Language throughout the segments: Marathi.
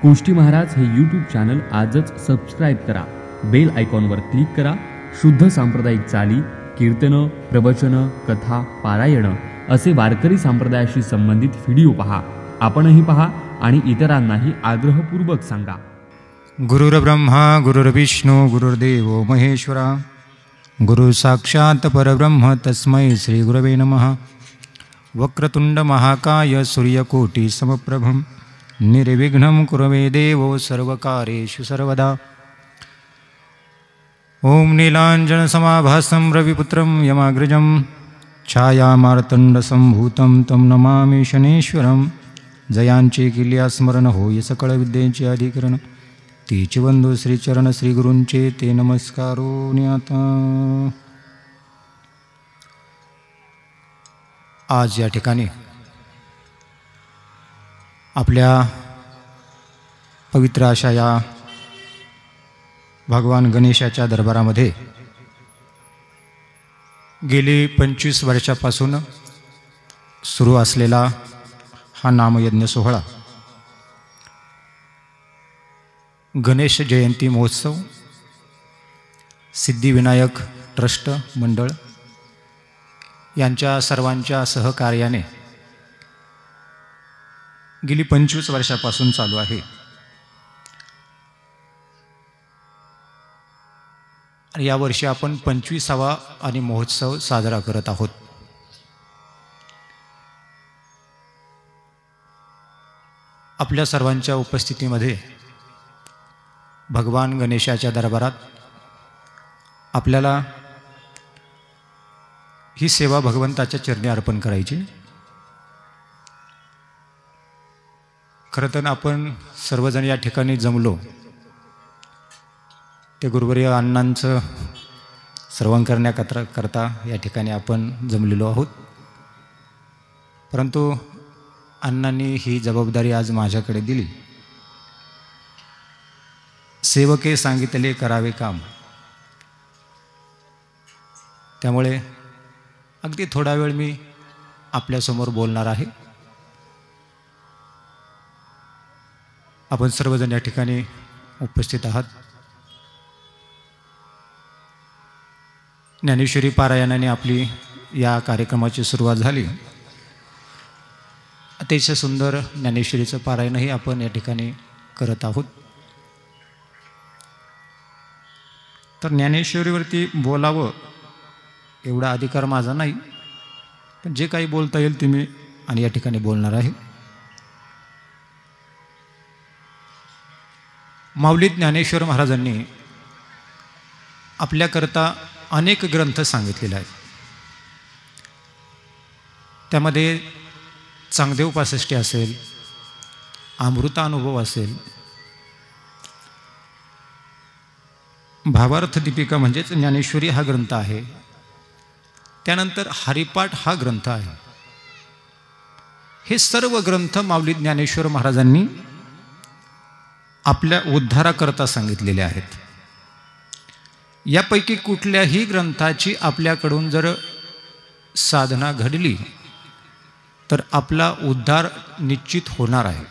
कोष्टी महाराज हे यूट्यूब चॅनल आजच सबस्क्राईब करा, बेल आयकॉनवर क्लिक करा. शुद्ध सांप्रदायिक चाली, कीर्तनं, प्रवचनं, कथा, पारायणं असे वारकरी संप्रदायाशी संबंधित व्हिडिओ पहा. आपणही पहा आणि इतरांनाही आग्रहपूर्वक सांगा. गुरुर्ब्रह्मा गुरुर्विष्णू गुरुर्देवो महेश्वरा, गुरु साक्षात परब्रह्म तस्मै श्री गुरवे नमः. वक्रतुंड महाकाय सूर्यकोटि समप्रभं निर्विघ्नं कुरवे देवो सर्वकार्येषु सर्वदा. ओम नीलांजनसमाभासं रविपुत्रं यमाग्रजं छायामार्तण्डसंभूतं तं नमामि शनेश्वरं. जयांचे किल्ल्या स्मरण होय सकळ विद्येचे अधिकरण, तीच वंदो श्रीचरण श्रीगुरूंचे ते नमस्कारो न्याता. आज या ठिकाणी आपल्या पवित्र अशा या भगवान गणेशाच्या दरबारामध्ये गेली 25 वर्षापासून सुरू असलेला हा नामयज्ञ सोहळा, गणेश जयंती महोत्सव सिद्धिविनायक ट्रस्ट मंडळ यांच्या सर्वांच्या सहकार्याने गेली 25 वर्षापासून चालू आहे. आणि यावर्षी आपण 25वा आणि महोत्सव साजरा करत आहोत. आपल्या सर्वांच्या उपस्थितीमध्ये भगवान गणेशाच्या दरबारात आपल्याला ही सेवा भगवंताच्या चरणी अर्पण करायची. खरं तर आपण सर्वजण या ठिकाणी जमलो ते गुरुवर्य अण्णांचं श्रवण करण्याकरता या ठिकाणी आपण जमलेलो आहोत. परंतु अण्णांनी ही जबाबदारी आज माझ्याकडे दिली. सेवके सांगितले करावे काम. त्यामुळे अगदी थोडा वेळ मी आपल्यासमोर बोलणार आहे. आपण सर्वजण या ठिकाणी उपस्थित आहात. ज्ञानेश्वरी पारायणाने आपली या कार्यक्रमाची सुरुवात झाली. अतिशय सुंदर ज्ञानेश्वरीचं पारायणही आपण या ठिकाणी करत आहोत. तर ज्ञानेश्वरीवरती बोलावं एवढा अधिकार माझा नाही, पण जे काही बोलता येईल ते मी आणि या ठिकाणी बोलणार आहे. माऊली ज्ञानेश्वर महाराजांनी आपल्याकरता अनेक ग्रंथ सांगितलेले आहेत. त्यामध्ये चांगदेव पासष्टी असेल, अमृतानुभव असेल, भावार्थ दीपिका म्हणजेच ज्ञानेश्वरी हा ग्रंथ आहे. त्यानंतर हरिपाठ हा ग्रंथ आहे. हे सर्व ग्रंथ माऊली ज्ञानेश्वर महाराजांनी आपल्या उद्धाराकरता सांगितलेले आहेत. यापैकी कुठल्याही ग्रंथाची आपल्याकडून जर साधना घडली तर आपला उद्धार निश्चित होणार आहे.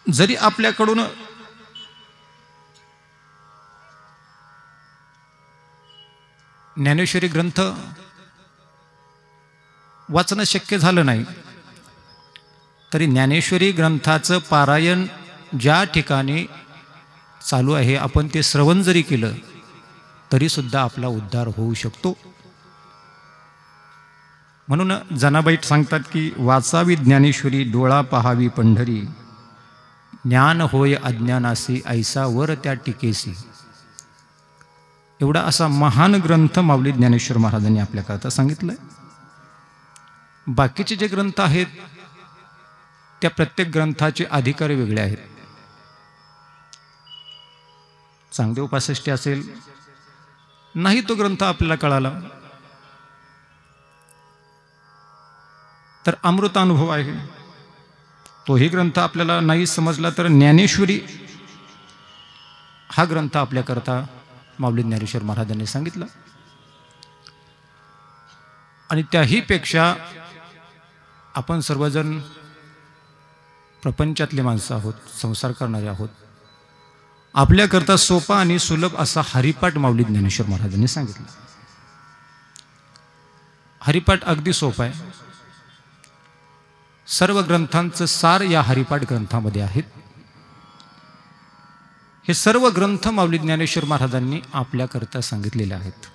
जरी आपल्याकडून ज्ञानेश्वरी ग्रंथ वाचणं शक्य झालं नाही, तरी ज्ञानेश्वरी ग्रंथाचं पारायण ज्या ठिकाणी चालू आहे आपण ते श्रवण जरी केलं तरीसुद्धा आपला उद्धार होऊ शकतो. म्हणून जनाबाईट सांगतात की वाचावी ज्ञानेश्वरी डोळा पहावी पंढरी, ज्ञान होय अज्ञानासी ऐसा वर त्या टिकेसी. एवढा असा महान ग्रंथ माऊली ज्ञानेश्वर महाराजांनी आपल्याकरता सांगितलंय. बाकीचे जे ग्रंथ आहेत त्या प्रत्येक ग्रंथाचे अधिकारी वेगळे आहेत. चांगदेव पासष्टी असेल, नाही तो ग्रंथ आपल्याला कळाला तर अमृतानुभव आहे, तोही ग्रंथ आपल्याला नाही समजला तर ज्ञानेश्वरी हा ग्रंथ आपल्याकरता माऊली ज्ञानेश्वर महाराजांनी सांगितला. आणि त्याही पेक्षा आपण सर्वजण प्रपंचातले माणसं आहोत, संसार करणारे आहोत. आपल्याकरता सोपा आणि सुलभ असा हरिपाठ माऊली ज्ञानेश्वर महाराजांनी सांगितला. हरिपाठ अगदी सोपा आहे. सर्व ग्रंथांचं सार या हरिपाठ ग्रंथामध्ये आहेत. हे सर्व ग्रंथ माऊली ज्ञानेश्वर महाराजांनी आपल्याकरता सांगितलेले आहेत.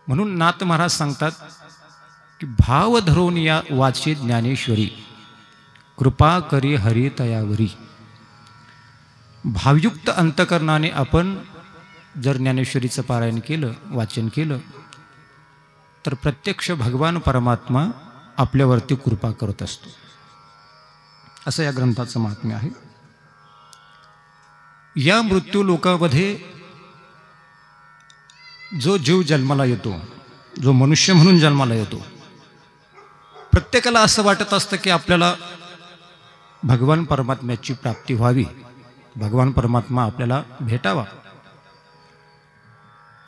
म्हणून नाथ महाराज सांगतात की भाव धरून या वाचे ज्ञानेश्वरी, कृपा करी हरी तयावरी. भावयुक्त अंतकरणाने आपण जर ज्ञानेश्वरीचं पारायण केलं, वाचन केलं, तर प्रत्यक्ष भगवान परमात्मा आपल्यावरती कृपा करत असतो. असं या ग्रंथाचं महात्म्य आहे. या मृत्यू लोकामध्ये जो जीव जन्माला येतो, जो मनुष्य म्हणून जन्माला येतो, प्रत्येकाला असं वाटत असतं की आपल्याला भगवान परमात्म्याची प्राप्ती व्हावी, भगवान परमात्मा आपल्याला भेटावा.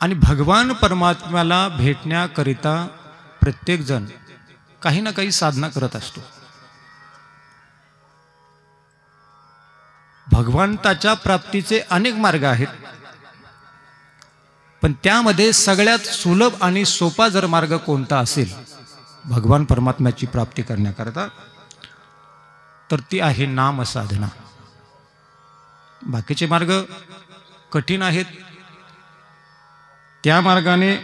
आणि भगवान परमात्म्याला भेटण्याकरिता प्रत्येकजण काही ना काही साधना करत असतो. भगवंताच्या प्राप्तीचे अनेक मार्ग आहेत, पण त्यामध्ये सगळ्यात सुलभ आणि सोपा जर मार्ग कोणता असेल भगवान परमात्म्याची प्राप्ती करण्याकरता, तर ती आहे नाम साधना. बाकीचे मार्ग कठीण आहेत. त्या मार्गाने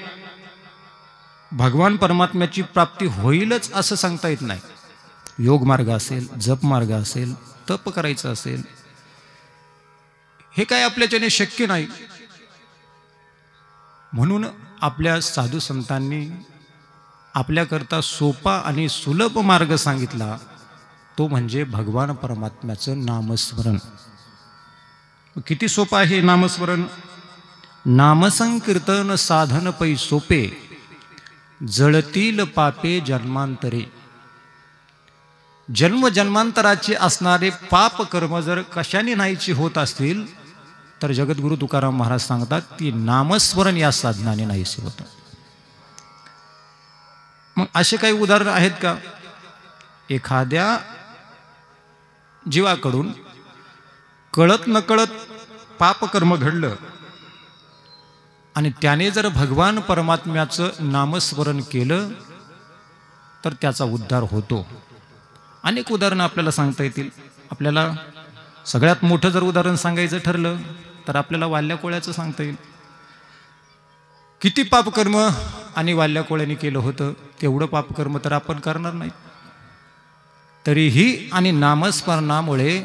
भगवान परमात्म्याची प्राप्ती होईलच असं सांगता येत नाही. योग मार्ग असेल, जप मार्ग असेल, तप करायचं असेल, हे काय आपल्याच्याने शक्य नाही. म्हणून आपल्या साधू संतांनी आपल्याकरता सोपा आणि सुलभ मार्ग सांगितला, तो म्हणजे भगवान परमात्म्याचं नामस्मरण. किती सोपं आहे नामस्मरण. नामसंकीर्तन साधन पै सोपे, जळतील पापे जन्मांतरे. जन्मजन्मांतराचे असणारे पाप कर्म जर कशाने नाहीची होत असतील, तर जगद्गुरु तुकाराम महाराज सांगतात की नामस्मरण या साधनाने नाहीसे होतं. मग असे काही उदाहरण आहेत का. एखाद्या जीवाकडून कळत नकळत पापकर्म घडलं आणि त्याने जर भगवान परमात्म्याचं नामस्मरण केलं, तर त्याचा उद्धार होतो. अनेक उदाहरणं आपल्याला सांगता येतील. आपल्याला सगळ्यात मोठं जर उदाहरण सांगायचं ठरलं तर आपल्याला वाल्या कोळ्याचं सांगता येईल. किती पापकर्म आणि वाल्या कोळ्याने केलं होतं, तेवढं पापकर्म तर आपण करणार नाही. तरीही आणि नामस्मरणामुळे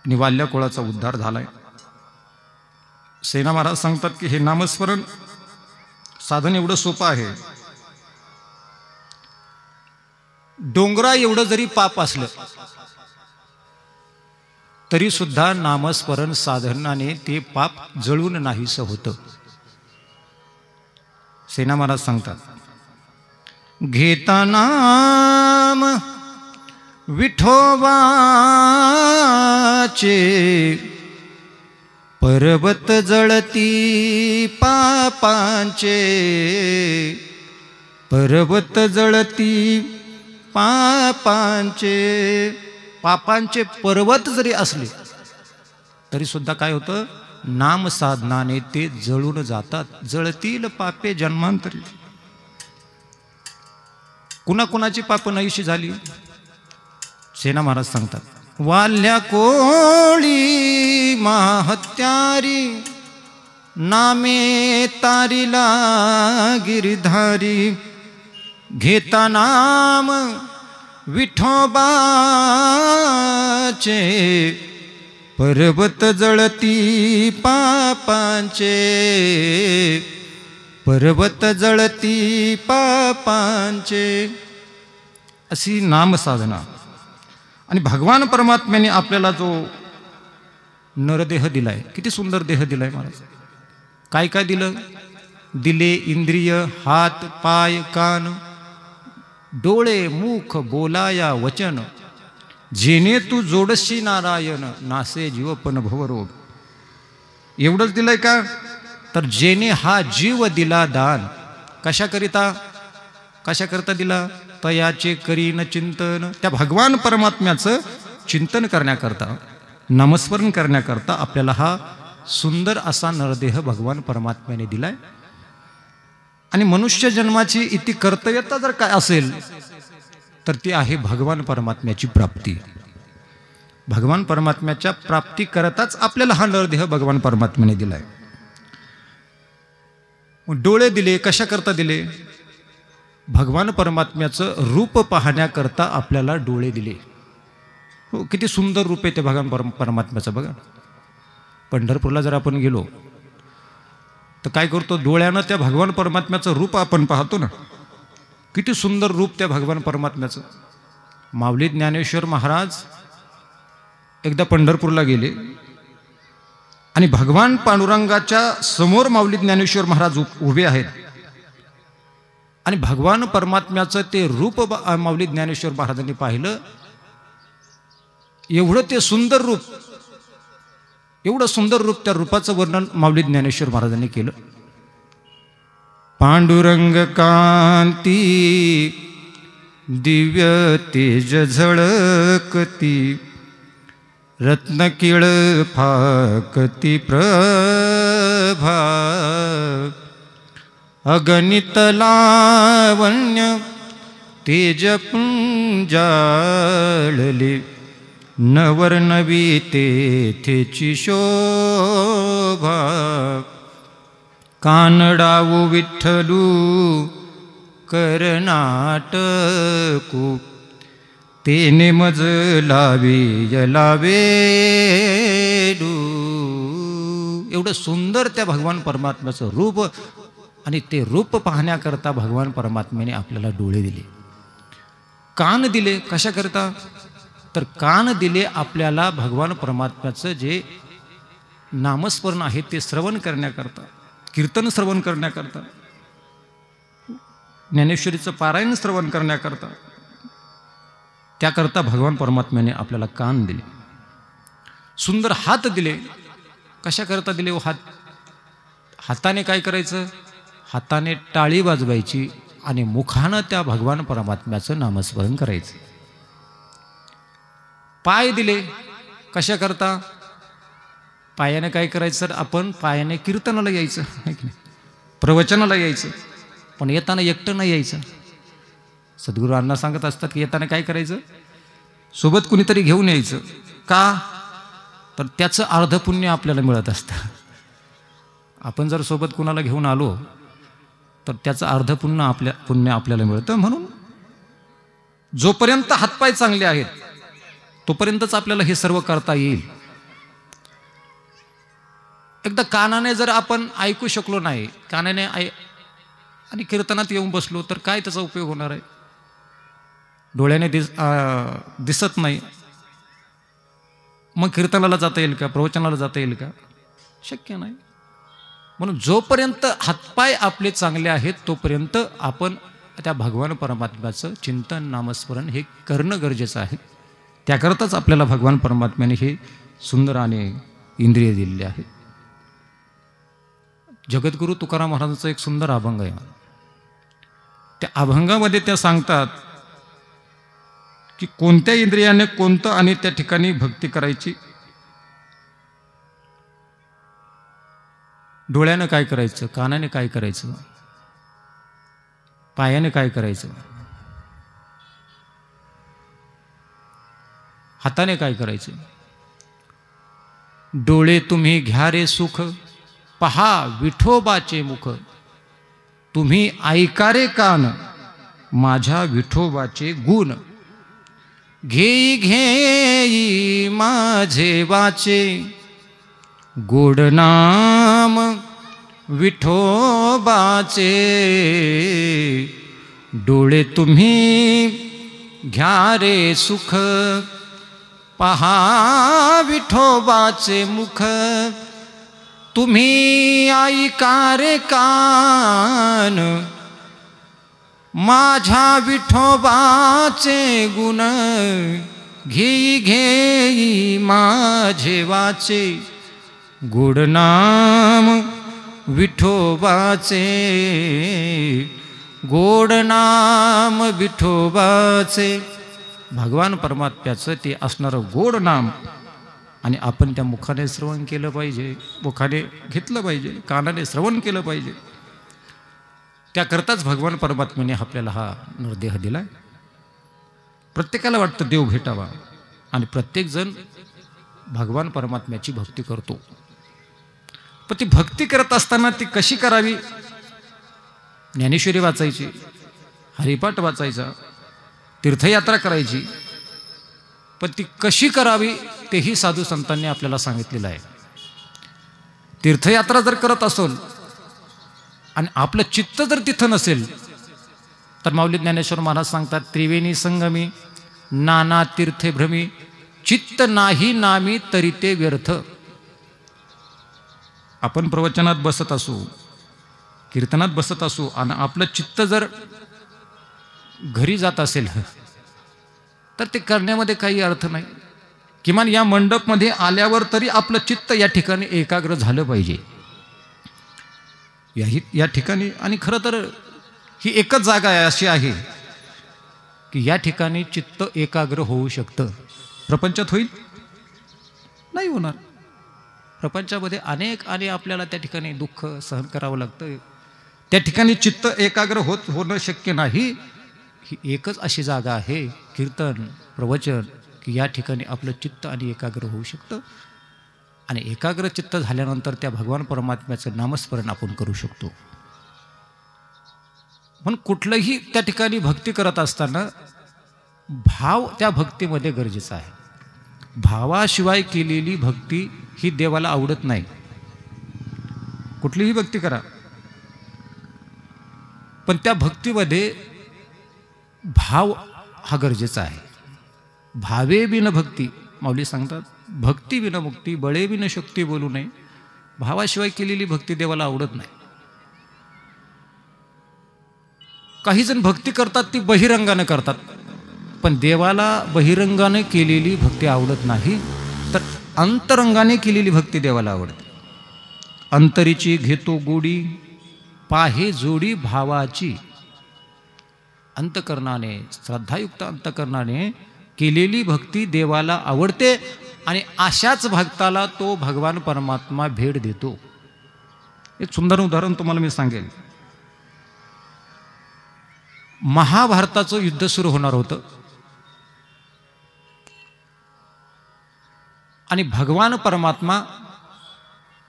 आणि वाल्या कोळाचा उद्धार झालाय. सेना महाराज सांगतात की हे नामस्मरण साधन एवढं सोपं आहे. डोंगरा एवढं जरी पाप असलं तरी सुद्धा नामस्मरण साधनाने ते पाप जळून नाहीसं होतं. सेना महाराज सांगतात, घेता नाम विठोबाचे, पर्वत जळती पापांचे, पर्वत जळती पापांचे. पापांचे पर्वत जरी असले तरी सुद्धा काय होतं, नाम साधनाने ते जळून जातात. जळतील पापे जन्मांतरी. कुणाकुणाची पाप नाहीशी झाली. सेना महाराज सांगतात, वाल्या कोळी महाहत्यारी, नामे तारिला गिरधारी, घेता नाम विठोबाचे, पर्वत जळती पापांचे, पर्वत जळती पापांचे. अशी नामसाधना. आणि भगवान परमात्म्याने आपल्याला जो नरदेह दिलाय, किती सुंदर देह दिलाय महाराज. काय काय दिलं. दिले इंद्रिय, हात पाय कान, डोळे मुख बोलाया वचन, जेणे तू जोडशी नारायण, नासे जीवपन भवरोग. एवढंच दिलंय का. तर जेणे हा जीव दिला दान, कशाकरिता दिला? तयाचे करीन चिंतन. त्या भगवान परमात्म्याचं चिंतन करण्याकरता, नामस्मरण करण्याकरता आपल्याला हा सुंदर असा नरदेह भगवान परमात्म्याने दिलाय. आणि मनुष्य जन्माची इति कर्तव्यता जर काय असेल तर ती आहे भगवान परमात्म्याची प्राप्ती. भगवान परमात्म्याच्या प्राप्ती करताच आपल्याला हा नरदेह भगवान परमात्म्याने दिलाय. डोळे दिले कशाकरता दिले? भगवान परमात्म्याचं रूप पाहण्याकरता आपल्याला डोळे दिले. हो, किती सुंदर रूप आहे ते भगवान परमात्म्याचं. बघा, पंढरपूरला जर आपण गेलो तर काय करतो? डोळ्यानं त्या भगवान परमात्म्याचं रूप आपण पाहतो ना. किती सुंदर रूप त्या भगवान परमात्म्याचं. माऊली ज्ञानेश्वर महाराज एकदा पंढरपूरला गेले आणि भगवान पांडुरंगाच्या समोर माऊली ज्ञानेश्वर महाराज उभे आहेत आणि भगवान परमात्म्याचं ते रूप माऊली ज्ञानेश्वर महाराजांनी पाहिलं. एवढं ते सुंदर रूप, एवढं सुंदर रूप, त्या रूपाचं वर्णन माऊली ज्ञानेश्वर महाराजांनी केलं. पांडुरंग कांती दिव्य तेज झळकती, रत्नकिळ फाकती प्रभा, अगणित लावण्य तेज पुंजाळले, नवरनवी तेथेची शोभा, कानडावू विठ्ठलू करनाटकू, तेने मज लावे यलावेडू. एवढं सुंदर त्या भगवान परमात्म्याचं रूप. आणि ते रूप पाहण्याकरता भगवान परमात्म्याने आपल्याला डोळे दिले. कान दिले कशाकरता? तर कान दिले आपल्याला भगवान परमात्म्याचं जे नामस्मरण आहे ते श्रवण करण्याकरता, कीर्तन श्रवण करण्याकरता, ज्ञानेश्वरीचं पारायण श्रवण करण्याकरता. त्याकरता भगवान परमात्म्याने आपल्याला कान दिले. सुंदर हात दिले कशाकरता दिले? हाताने काय करायचं? हाताने टाळी वाजवायची आणि मुखानं त्या भगवान परमात्म्याचं नामस्मरण करायचं. पाय दिले कशाकरता? पायाने काय करायचं? तर आपण पायाने कीर्तनाला यायचं, आहे की नाही, प्रवचनाला यायचं. पण येताना एकटं नाही यायचं. सद्गुरू अण्णा सांगत असतात की येताना काय करायचं? सोबत कुणीतरी घेऊन यायचं. का? तर त्याचं अर्ध पुण्य आपल्याला मिळत असतं. आपण जर सोबत कुणाला घेऊन आलो तर त्याचं अर्ध पुण्य आपल्याला मिळतं. म्हणून जोपर्यंत हातपाय चांगले आहेत तोपर्यंतच आपल्याला हे सर्व करता येईल. एकदा कानाने जर आपण ऐकू शकलो नाही, कानाने आणि कीर्तनात येऊन बसलो तर काय त्याचा उपयोग होणार आहे? डोळ्याने दिसत नाही, मग कीर्तनाला जाता येईल का? प्रवचनाला जाता येईल का? शक्य नाही. म्हणून जोपर्यंत हातपाय आपले चांगले आहेत तोपर्यंत आपण त्या भगवान परमात्म्याचं चिंतन, नामस्मरण हे करणं गरजेचं आहे. त्याकरताच आपल्याला भगवान परमात्म्याने हे सुंदर आणि इंद्रिय दिलेले आहेत. जगद्गुरु तुकाराम महाराजांचा एक सुंदर अभंग आहे. त्या अभंगामध्ये त्या सांगतात की कोणत्या इंद्रियाने कोणतं आणि त्या ठिकाणी भक्ती करायची. डोळ्यानं काय करायचं? कानाने काय करायचं? पायाने काय करायचं? हाताने काय करायचं? डोळे तुम्ही घ्या रे सुख, पहा विठोबाचे मुख, तुम्ही ऐका रे कान, माझ्या विठोबाचे गुण, घेई घेई माझे वाचे, गोड नाम विठोबाचे. डोळे तुम्ही घ्या रे सुख, पहा विठोबाचे मुख, तुम्ही ऐका रे कान, माझ्या विठोबाचे गुण, घेई घेई माझे वाचे, गोड नाम विठोबाचे, गोड नाम विठोबाचे. भगवान परमात्म्याचं ते असणारं गोड नाम आणि आपण त्या मुखाने श्रवण केलं पाहिजे, मुखाने घेतलं पाहिजे, कानाने श्रवण केलं पाहिजे. त्याकरताच भगवान परमात्म्याने आपल्याला हा नरदेह दिलाय. प्रत्येकाला वाटतं देव भेटावा आणि प्रत्येकजण भगवान परमात्म्याची भक्ती करतो. पण ती भक्ती करत असताना ती कशी करावी? ज्ञानेश्वरी वाचायची, हरिपाठ वाचायचा, तीर्थयात्रा करायची, पण ती कशी करावी तेही साधू संतांनी आपल्याला सांगितलेलं आहे. तीर्थयात्रा जर करत असेल आणि आपलं चित्त जर तिथं नसेल तर माऊली ज्ञानेश्वर महाराज सांगतात, त्रिवेणी संगमी नाना तीर्थे भ्रमी, चित्त नाही नामी तरी ते व्यर्थ. आपण प्रवचनात बसत असू, कीर्तनात बसत असू आणि आपलं चित्त जर घरी जात असेल तर ते करण्यामध्ये काही अर्थ नाही. किमान या मंडपमध्ये आल्यावर तरी आपलं चित्त या ठिकाणी एकाग्र झालं पाहिजे. या ठिकाणी, आणि खरं तर ही एकच जागा आहे अशी आहे की या ठिकाणी चित्त एकाग्र होऊ शकतं. प्रपंचात होईल? नाही होणार. प्रपंचामध्ये अनेक आणि आपल्याला त्या ठिकाणी दुःख सहन करावं लागतं. त्या ठिकाणी चित्त एकाग्र होणं शक्य नाही. ही एकच अशी जागा आहे, कीर्तन, प्रवचन, की या ठिकाणी आपलं चित्त आणि एकाग्र होऊ शकतं. आणि एकाग्र चित्त झाल्यानंतर त्या भगवान परमात्म्याचं नामस्मरण आपण करू शकतो. पण कुठलंही त्या ठिकाणी भक्ती करत असताना भाव त्या भक्तीमध्ये गरजेचा आहे. भावाशिवाय केलेली भक्ती ही देवाला आवडत नाही. कुठलीही भक्ती करा, पण त्या भक्तीमध्ये भाव हा गरजेचा आहे. भावे बिन भक्ती, माऊली सांगतात, भक्ती बिन मुक्ती, बळे बिन शक्ती बोलू नये. भावाशिवाय केलेली भक्ती देवाला आवडत नाही. काही जण भक्ती करतात ती बहिरंगाने करतात, पण देवाला बहिरंगाने केलेली भक्ती आवडत नाही, तर अंतरंगाने केलेली भक्ती देवाला आवडते. अंतरीची घेतो गोडी, पाहे जोडी भावाची. अंतकरणाने, श्रद्धायुक्त अंतकरणाने केलेली भक्ती देवाला आवडते आणि अशाच भक्ताला तो भगवान परमात्मा भेट देतो. एक सुंदर उदाहरण तुम्हाला मी सांगेल. महाभारताचं युद्ध सुरू होणार होतं आणि भगवान परमात्मा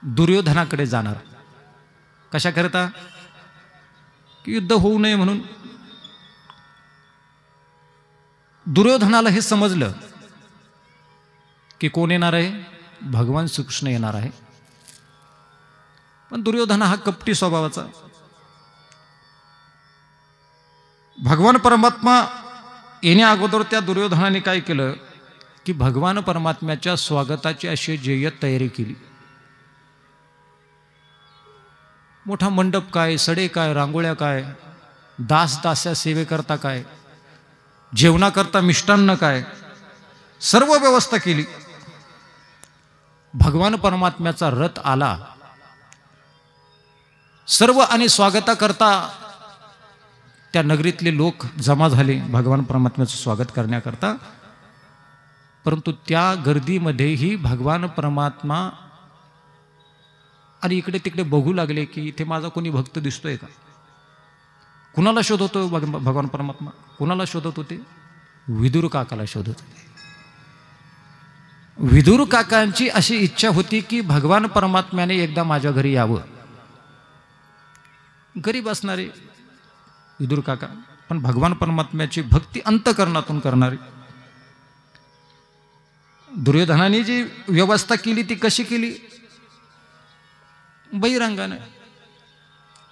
दुर्योधनाकडे जाणार. कशाकरता? की युद्ध होऊ नये म्हणून. दुर्योधनाला हे समजलं की कोण येणार आहे? भगवान श्रीकृष्ण येणार आहे. पण दुर्योधन हा कपटी स्वभावाचा. भगवान परमात्मा येण्या अगोदर त्या दुर्योधनाने काय केलं की भगवान परमात्म्याच्या स्वागताची अशी जय्यत तयारी केली. मोठा मंडप काय, सडे काय, रांगोळ्या काय, दास-दास्या सेवेकरता काय, जेवणाकरता मिष्टान्न काय, सर्व व्यवस्था केली. भगवान परमात्म्याचा रथ आला. सर्व आणि स्वागताकरता त्या नगरीतले लोक जमा झाले भगवान परमात्म्याचं स्वागत करण्याकरता. परंतु त्या गर्दीमध्येही भगवान परमात्मा आणि इकडे तिकडे बघू लागले की इथे माझा कोणी भक्त दिसतोय का. कुणाला शोधतो भगवान परमात्मा? कुणाला शोधत होते? विदुर काकाला शोधत होते. विदुर काकांची अशी इच्छा होती की भगवान परमात्म्याने एकदा माझ्या घरी यावं. गरीब असणारे विदुर काका, पण भगवान परमात्म्याची भक्ती अंतकरणातून करणारे. दुर्योधनाने जी व्यवस्था केली ती कशी केली? बहिरंगाने.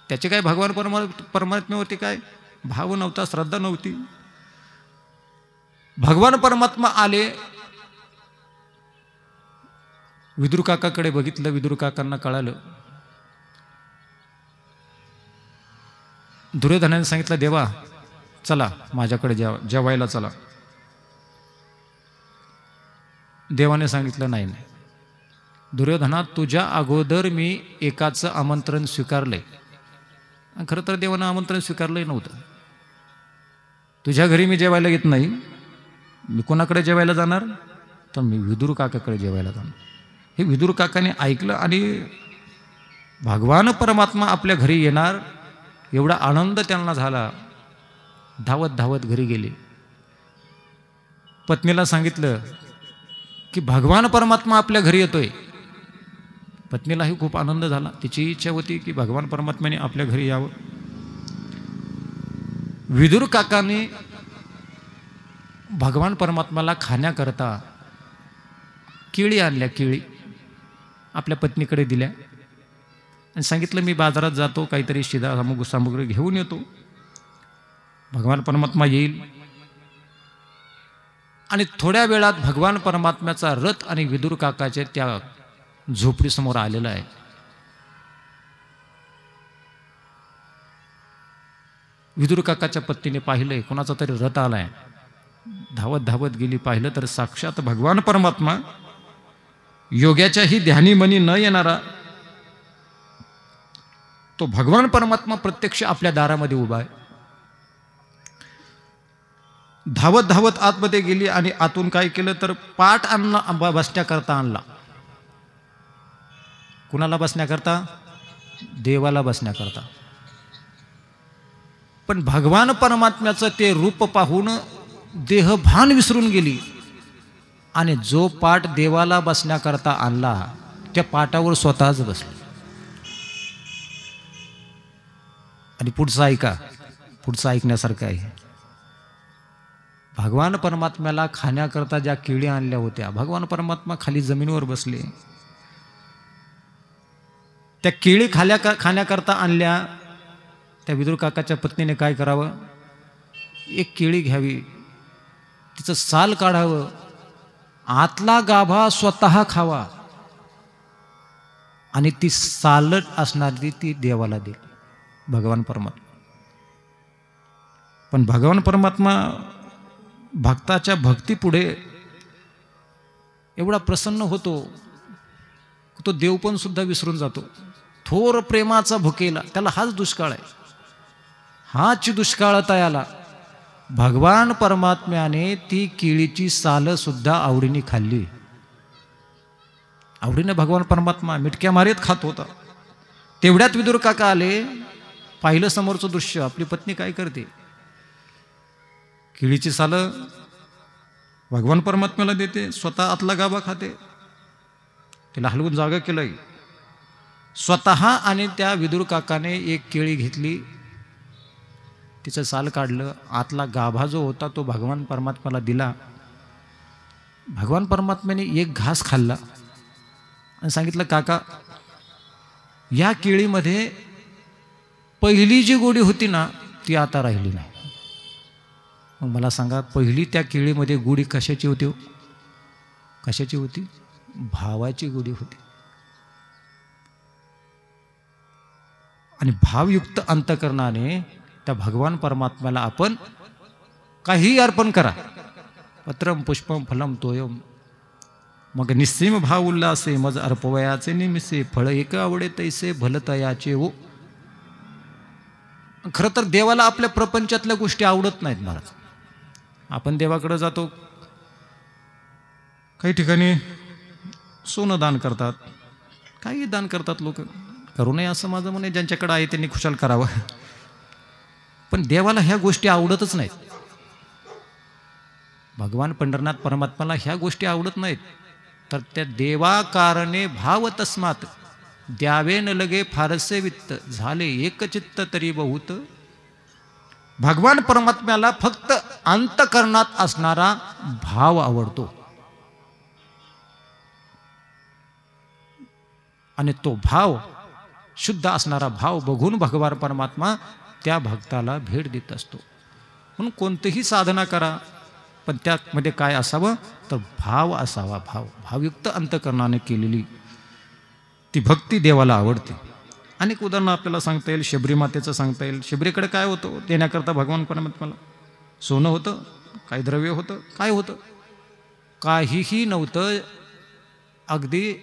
त्याचे काय भगवान परमात्म्यावरती काय भाव नव्हता, श्रद्धा नव्हती. भगवान परमात्मा आले, विदुर काकाकडे बघितलं. विदुर काकांना कळालं. दुर्योधनाने सांगितलं, देवा चला माझ्याकडे जेवायला चला. देवाने सांगितलं नाही नाही, दुर्योधना, तुझ्या अगोदर मी एकाचं आमंत्रण स्वीकारलंय. खरं तर देवानं आमंत्रण स्वीकारलंही नव्हतं. तुझ्या घरी मी जेवायला येत नाही, मी कोणाकडे जेवायला जाणार, तर मी विदुर काकाकडे जेवायला जाणार. हे विदुर काकाने ऐकलं आणि भगवान परमात्मा आपल्या घरी येणार एवढा आनंद त्यांना झाला. धावत धावत घरी गेले. पत्नीला सांगितलं की भगवान परमात्मा आपल्या घरी येतोय. पत्नीलाही खूप आनंद झाला. तिची इच्छा होती की भगवान परमात्म्याने आपल्या घरी यावं. विदुर काकाने भगवान परमात्म्याला खाण्याकरता केळी आणल्या. केळी आपल्या पत्नीकडे दिल्या आणि सांगितलं मी बाजारात जातो, काहीतरी शिदा सामुग्री घेऊन येतो, भगवान परमात्मा येईल. आणि थोड्या वेळात भगवान परमात्म्याचा रथ आणि विदुर काकाच्या त्या झोपडीसमोर आलेला आहे. विदुर काकाच्या पत्नीने पाहिलंय कोणाचा तरी रथ आलाय. धावत धावत गेली. पाहिलं तर साक्षात भगवान परमात्मा, योग्याच्याही ध्यानीमनी न येणारा तो भगवान परमात्मा प्रत्यक्ष आपल्या दारामध्ये उभा आहे. धावत धावत आतमध्ये गेली आणि आतून काय केलं तर पाट आणला, बसण्याकरता आणला. कुणाला बसण्याकरता? देवाला बसण्याकरता. पण भगवान परमात्म्याचं ते रूप पाहून देहभान विसरून गेली आणि जो पाट देवाला बसण्याकरता आणला त्या पाटावर स्वतःच बसली. आणि पुढचं ऐका, पुढचं ऐकण्यासारखं आहे. भगवान परमात्म्याला खाण्याकरता ज्या केळी आणल्या होत्या, भगवान परमात्मा खाली जमिनीवर बसले. त्या केळी खाण्याकरता आणल्या. त्या विदुर काकाच्या पत्नीने काय करावं, एक केळी घ्यावी, तिचं साल काढावं, आतला गाभा स्वतः खावा आणि ती सालट असणारी ती देवाला दिली, भगवान परमात्मा. पण भगवान परमात्मा भक्ताच्या भक्तीपुढे एवढा प्रसन्न होतो, तो देव पण सुद्धा विसरून जातो. थोर प्रेमाचा भुकेला, त्याला हाच दुष्काळ आहे, हाच दुष्काळ तयाला. भगवान परमात्म्याने ती केळीची साल सुद्धा आवडीने खाल्ली. आवडीने भगवान परमात्मा मिटक्या मारीत खात होता. तेवढ्यात विदुर काका आले. पाहिलं समोरचं दृश्य, आपली पत्नी काय करते, केळीची साल भगवान परमात्म्याला देते, स्वतः आतला गाभा खाते. तिला हलवून जागा केलंय स्वतः. आणि त्या विदुर काकाने एक केळी घेतली, तिचं साल काढलं, आतला गाभा जो होता तो भगवान परमात्म्याला दिला. भगवान परमात्म्याने एक घास खाल्ला आणि सांगितलं, काका या केळीमध्ये पहिली जी गोडी होती ना ती आता राहिली नाही. मग मला सांगा, पहिली त्या केळीमध्ये गोडी कशाची होती? कशाची होती? भावाची गोडी होती. आणि भावयुक्त अंतकरणाने त्या भगवान परमात्म्याला आपण काही अर्पण करा. पत्रम पुष्पम फलम तोयम, मग निस्सीम भाव उल्लासे मज अर्पवयाचे निमिसे, फळ एक आवडे तैसे भलतयाचे हो. खरं तर देवाला आपल्या प्रपंचातल्या गोष्टी आवडत नाहीत महाराज. आपण देवाकडे जातो, काही ठिकाणी सोनं दान करतात, काही दान करतात लोक. करू नये असं माझं म्हणे, ज्यांच्याकडे आहे त्यांनी खुशाल करावं. पण देवाला ह्या गोष्टी आवडतच नाहीत. भगवान पंढरनाथ परमात्म्याला ह्या गोष्टी आवडत नाहीत. तर त्या देवाकारणे भाव तस्मात द्यावे न लगे फारसे वित्त, झाले एकचित्त तरी बहुत. भगवान परमात्म्याला फक्त अंतकरणात असणारा भाव आवडतो. आणि तो भाव, शुद्ध असणारा भाव बघून भगवान परमात्मा त्या भक्ताला भेट देत असतो. म्हणून कोणतीही साधना करा, पण त्यामध्ये काय असावं तर भाव असावा. भावयुक्त अंतकरणाने केलेली ती भक्ती देवाला आवडते. अनेक उदाहरणं आपल्याला सांगता येईल. शबरी मातेचं सांगता येईल. शबरीकडे काय होतं देण्याकरता भगवान परमात्म्याला? सोनं होतं, काही द्रव्य होतं, काय होतं? काहीही नव्हतं. अगदी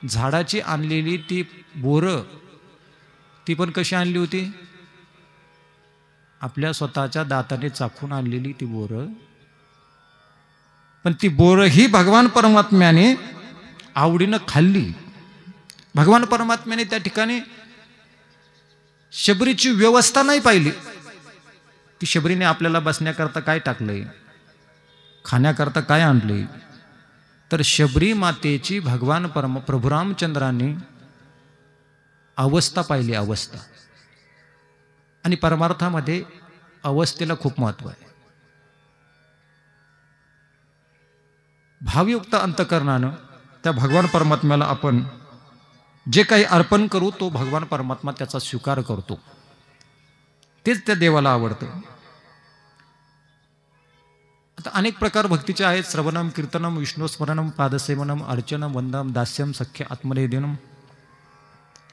झाडाची आणलेली ती बोरं, ती पण कशी आणली होती? आपल्या स्वतःच्या दाताने चाखून आणलेली ती बोरं. पण ती बोरं ही भगवान परमात्म्याने आवडीनं खाल्ली. भगवान परमात्म्याने त्या ठिकाणी शबरीची व्यवस्था नाही पाहिली. ती शबरीने आपल्याला बसण्याकरता काय टाकलंय, खाण्याकरता काय आणले, तर शबरी मातेची भगवान प्रभू रामचंद्रांनी अवस्था पाहिली, अवस्था. आणि परमार्थामध्ये अवस्थेला खूप महत्व आहे. भावयुक्त अंतकरणानं त्या भगवान परमात्म्याला आपण जे काही अर्पण करू तो भगवान परमात्मा त्याचा स्वीकार करतो. तेच त्या देवाला आवडतं. आता अनेक प्रकार भक्तीचे आहेत. श्रवणम, कीर्तनम, विष्णुस्मरणम, पादसेवनम, अर्चनम, वंदम, दास्यम, सख्य, आत्मनिवेदनम.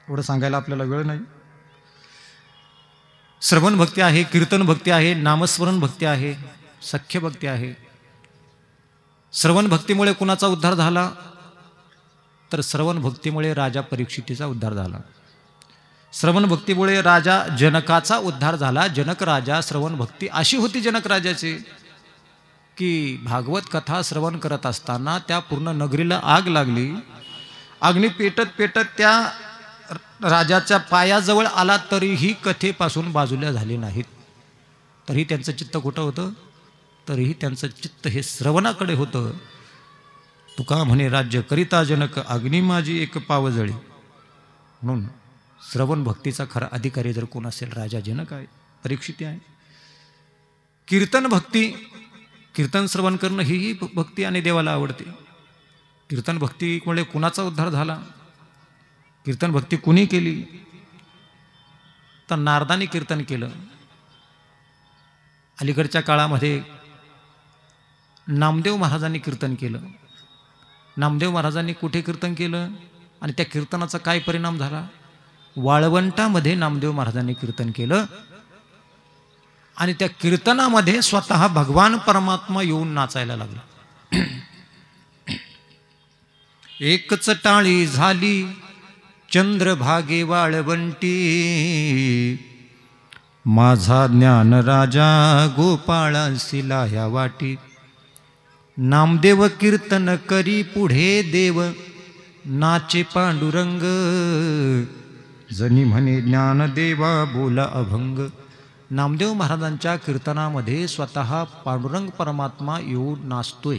एवढं सांगायला आपल्याला वेळ नाही. श्रवण भक्ती आहे, कीर्तन भक्ती आहे, नामस्मरण भक्ती आहे, सख्य भक्ती आहे. श्रवण भक्तीमुळे कुणाचा उद्धार झाला? तर श्रवण भक्तीमुळे राजा परीक्षितीचा उद्धार झाला. श्रवण भक्तीमुळे राजा जनकाचा उद्धार झाला. जनक राजा, श्रवण भक्ती अशी होती जनक राजाची की भागवत कथा श्रवण करत असताना त्या पूर्ण नगरीला आग लागली. अग्नी पेटत पेटत त्या राजाच्या पायाजवळ आला तरीही कथेपासून बाजूला झाले नाहीत. तरीही त्यांचं चित्त कुठं होतं? तरीही त्यांचं चित्त हे श्रवणाकडे होतं. तुका म्हणे राज्य करिता जनक, अग्नी माझी एक पावजळी. म्हणून श्रवण भक्तीचा खरा अधिकारी जर कोण असेल, राजा जनक आहे, परीक्षित आहे. कीर्तन भक्ती, कीर्तन श्रवण करणं ही भक्ती आणि देवाला आवडते. कीर्तन भक्तीमुळे कुणाचा उद्धार झाला? कीर्तन भक्ती कुणी केली? तर नारदाने कीर्तन केलं. अलीकडच्या काळामध्ये नामदेव महाराजांनी कीर्तन केलं. नामदेव महाराजांनी कुठे कीर्तन केलं आणि त्या कीर्तनाचा काय परिणाम झाला? वाळवंटामध्ये नामदेव महाराजांनी कीर्तन केलं आणि त्या कीर्तनामध्ये स्वतः भगवान परमात्मा येऊन नाचायला लागला. एकच टाळी झाली चंद्रभागे वाळवंटी, माझा ज्ञान राजा गोपाळासी लाया वाटी. नामदेव कीर्तन करी पुढे देव, नाचे पांडुरंग, जनी म्हणे ज्ञानदेवा बोला अभंग. नामदेव महाराजांच्या कीर्तनामध्ये स्वतः पांडुरंग परमात्मा येऊन नाचतोय.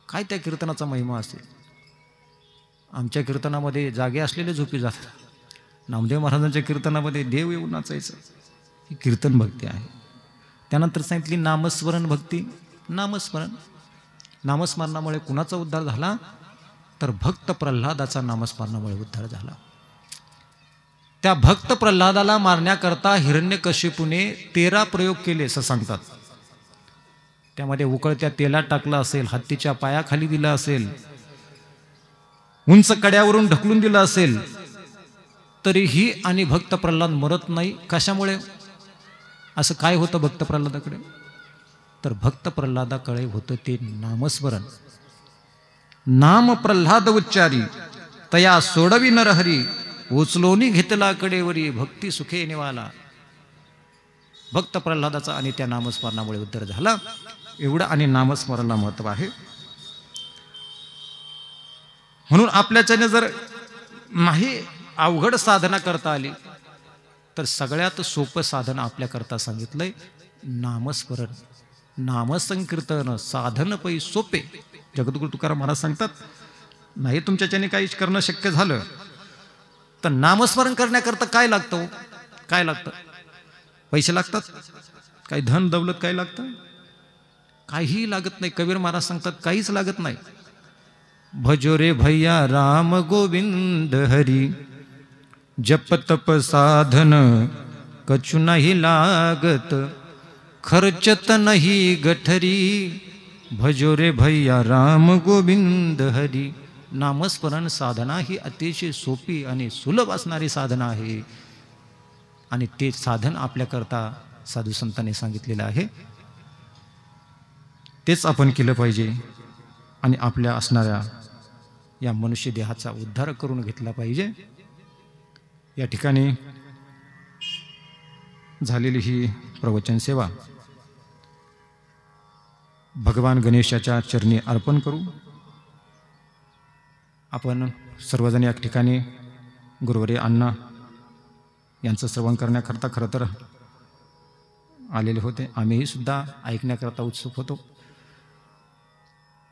काय त्या कीर्तनाचा महिमा असेल? आमच्या कीर्तनामध्ये जागे असलेले झोपी जातात. नामदेव महाराजांच्या कीर्तनामध्ये देव येऊन नाचायचं. ही कीर्तन भक्ती आहे. त्यानंतर सांगितली नामस्मरण भक्ती. नामस्मरण, नामस्मरणामुळे कुणाचा उद्धार झाला? तर भक्त प्रल्हादाचा नामस्मरणामुळे उद्धार झाला. त्या भक्त प्रल्हादाला मारण्याकरता हिरण्यकशिपूने 13 प्रयोग केले असं सांगतात. त्यामध्ये उकळत्या तेलात टाकलं असेल, हत्तीच्या पायाखाली दिलं असेल, उंच कड्यावरून ढकलून दिलं असेल, तरीही आणि भक्त प्रल्हाद मरत नाही. कशामुळे? असं काय होतं भक्त प्रल्हादाकडे? तर भक्त प्रल्हादाकडे होतं ते नामस्मरण. नाम प्रल्हाद उच्चारी, तया सोडवी नरहरी, उचलोनी घेतला कडेवरी, भक्ती सुखे निवाला. भक्त प्रल्हादाचा आणि त्या नामस्मरणामुळे उद्धार झाला. एवढं आणि नामस्मरणाला महत्व आहे. म्हणून आपल्याच्याने जर नाही अवघड साधना करता आली तर सगळ्यात सोपं साधन आपल्याकरता सांगितलंय नामस्मरण, नामसंकीर्तन. साधन पै सोपे. जगद्गुरु तुकाराम महाराज सांगतात, नाही तुमच्याच्याने काही करणं शक्य झालं तर नामस्मरण करण्याकरता काय लागतं? काय लागतं? पैसे लागतात? काही धन दौलत काही लागतं? काहीही लागत नाही. कबीर महाराज सांगतात काहीच लागत नाही. भजो रे भैया राम गोविंद हरी, जप तप साधन कछु नाही लागत, खर्चत नाही गठरी. भजो रे भैया राम गोविंद हरी. नामस्मरण साधना ही अतिशय सोपी आणि सुलभ असणारी साधना आहे आणि ते साधन आपल्याकरता साधू संतांनी सांगितलेलं आहे. तेच आपण केलं पाहिजे आणि आपल्या असणाऱ्या या मनुष्य देहाचा उद्धार करून घेतला पाहिजे. या ठिकाणी झालेली ही प्रवचन सेवा भगवान गणेशाच्या चरणी अर्पण करू. आपण सर्वजण या ठिकाणी गुरुवर्य अण्णा यांचं श्रवण करण्याकरता खरं तर आलेले होते. आम्हीही सुद्धा ऐकण्याकरता उत्सुक होतो.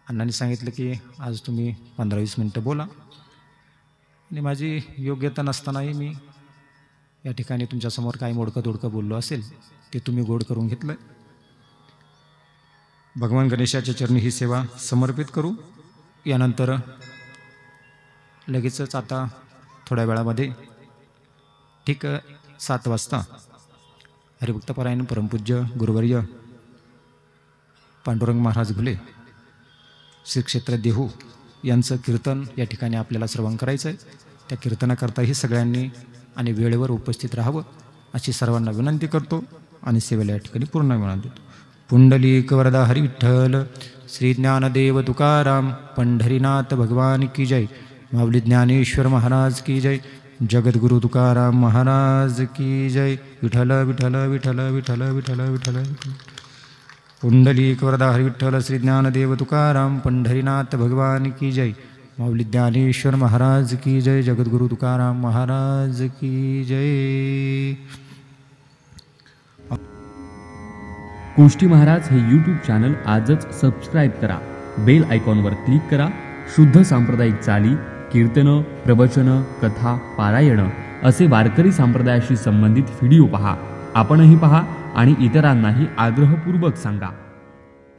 अण्णांनी सांगितलं की आज तुम्ही 15-20 मिनटं बोला, आणि माझी योग्यता नसतानाही मी या ठिकाणी तुमच्यासमोर काही मोडकं बोललो असेल ते तुम्ही गोड करून घेतलं. भगवान गणेशाच्या चरणी ही सेवा समर्पित करू. यानंतर लगेचच आता थोड्या वेळामध्ये ठीक 7 वाजता हरिभक्तपरायण परमपूज्य गुरुवर्य पांडुरंग महाराज घुले श्री क्षेत्र देहू यांचं कीर्तन या ठिकाणी आपल्याला श्रवण करायचं आहे. त्या कीर्तनाकरताही सगळ्यांनी आणि वेळेवर उपस्थित राहावं अशी सर्वांना विनंती करतो आणि सेवेला या ठिकाणी पूर्ण विनंती देतो. पुंडलिक वरदा हरी विठ्ठल, श्री ज्ञानदेव तुकाराम, पंढरीनाथ भगवान की जय, माऊली ज्ञानेश्वर महाराज की जय, जगद्गुरु तुकाराम महाराज की जय. विठ्ठल विठ्ठल विठ्ठल विठ्ठल विठ्ठल विठ्ठल. पुंडलिक वरदा हरी विठ्ठल, श्री ज्ञानदेव तुकाराम, पंढरीनाथ भगवान की जय, माऊली ज्ञानेश्वर महाराज की जय, जगद्गुरु तुकाराम महाराज की जय. कुष्टी महाराज हे यूट्यूब चॅनल आजच सबस्क्राईब करा. बेल आयकॉनवर क्लिक करा. शुद्ध सांप्रदायिक चाली, कीर्तनं, प्रवचनं, कथा, पारायणं असे वारकरी संप्रदायाशी संबंधित व्हिडिओ पहा. आपणही पहा आणि इतरांनाही आग्रहपूर्वक सांगा.